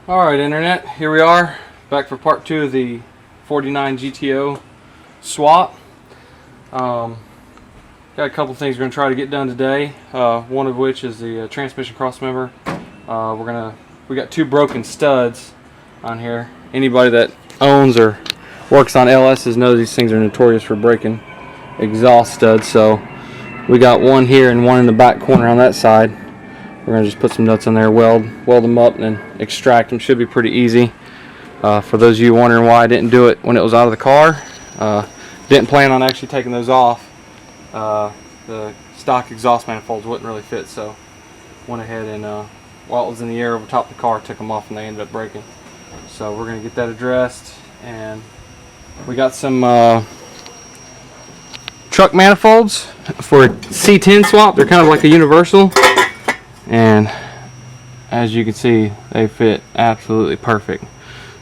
Alright internet, here we are back for part 2 of the 49 GTO swap. Got a couple things we're going to try to get done today, one of which is the transmission crossmember. We got 2 broken studs on here. Anybody that owns or works on LS's knows these things are notorious for breaking exhaust studs, so we got one here and one in the back corner on that side. We're going to just put some nuts on there, weld them up, and then extract them. Should be pretty easy. For those of you wondering why I didn't do it when it was out of the car, didn't plan on actually taking those off. The stock exhaust manifolds wouldn't really fit, so went ahead and while it was in the air over top of the car, took them off and they ended up breaking. So we're going to get that addressed, and we got some truck manifolds for a C10 swap. They're kind of like a universal, and as you can see, they fit absolutely perfect.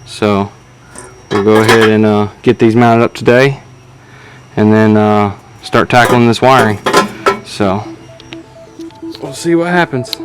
So we'll go ahead and get these mounted up today, and then start tackling this wiring. So we'll see what happens.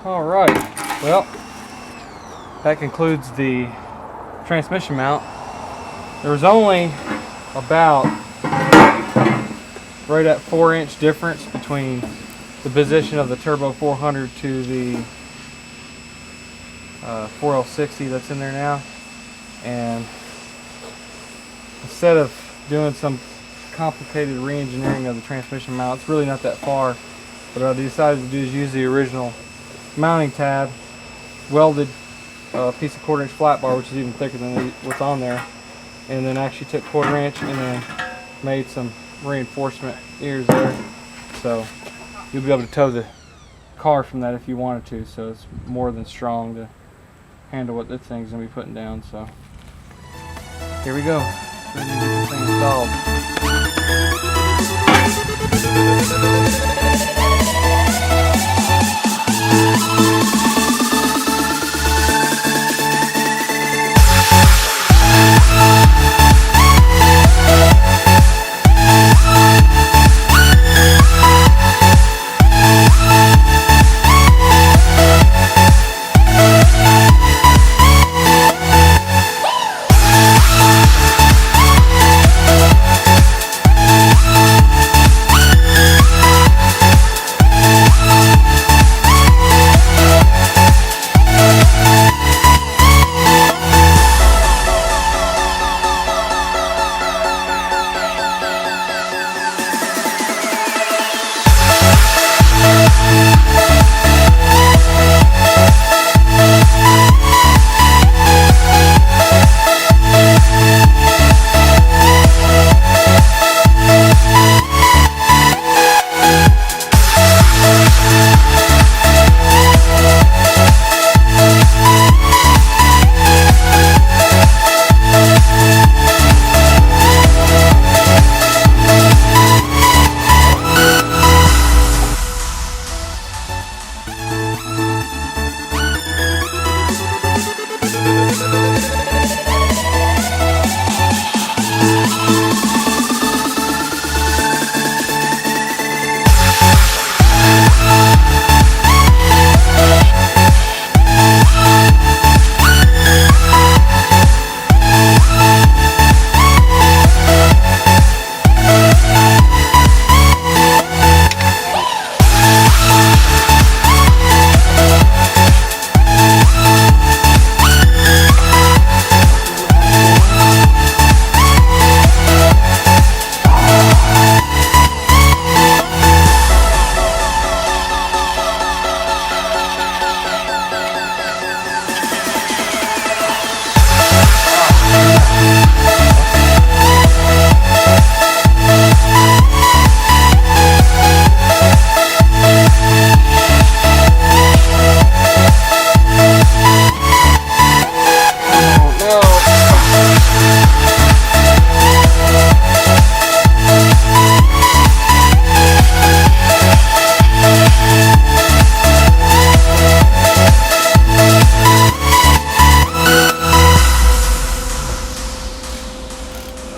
Alright, well, that concludes the transmission mount. There was only about right at 4-inch difference between the position of the Turbo 400 to the 4L60 that's in there now. And instead of doing some complicated re-engineering of the transmission mount, it's really not that far. But what I decided to do is use the original mounting tab, welded a piece of 1/4-inch flat bar, which is even thicker than what's on there, and then actually took 1/4 inch and then made some reinforcement ears there, so you'll be able to tow the car from that if you wanted to. So it's more than strong to handle what this thing's gonna be putting down. So here we go. Ready to get this thing installed.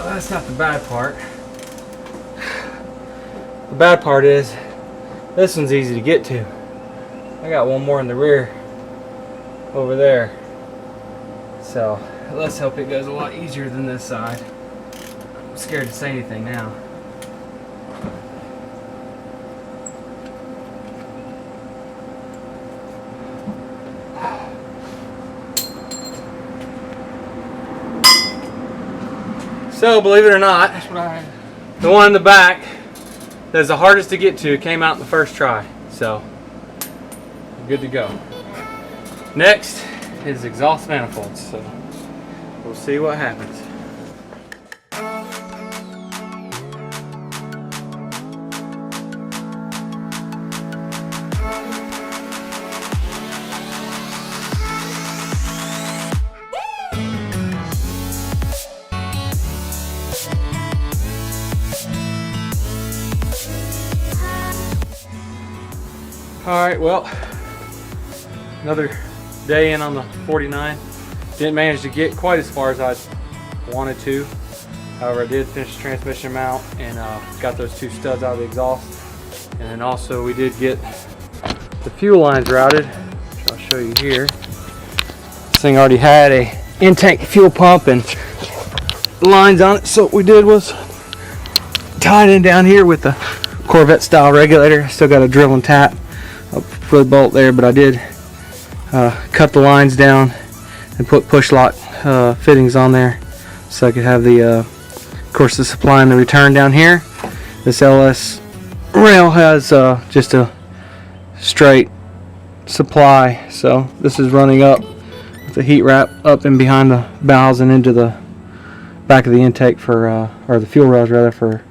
That's not the bad part. The bad part is this one's easy to get to. I got one more in the rear over there, so let's hope it goes a lot easier than this side. I'm scared to say anything now. So, believe it or not, the one in the back that's the hardest to get to came out in the first try. So, good to go. Next is exhaust manifolds. So, we'll see what happens. Alright, well, another day in on the 49. Didn't manage to get quite as far as I wanted to. However, I did finish the transmission mount and got those two studs out of the exhaust. And then also we did get the fuel lines routed, which I'll show you here. This thing already had a in-tank fuel pump and lines on it, so what we did was tie it in down here with the Corvette style regulator. Still got a drill and tap for the bolt there, but I did cut the lines down and put push lock fittings on there so I could have the of course the supply and the return down here. This LS rail has just a straight supply, so this is running up with the heat wrap up and behind the valves and into the back of the intake for or the fuel rails rather, for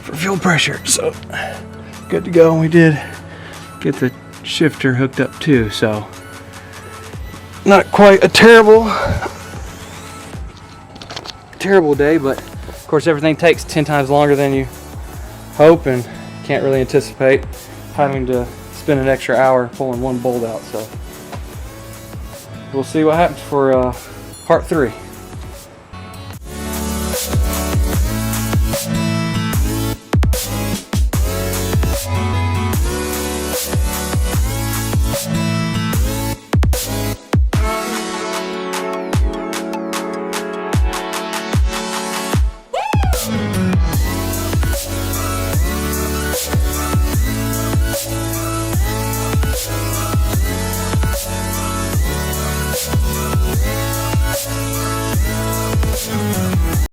for fuel pressure. So good to go. We did get the shifter hooked up too, so not quite a terrible day, but of course everything takes 10 times longer than you hope, and can't really anticipate having to spend an extra hour pulling one bolt out. So we'll see what happens for part 3.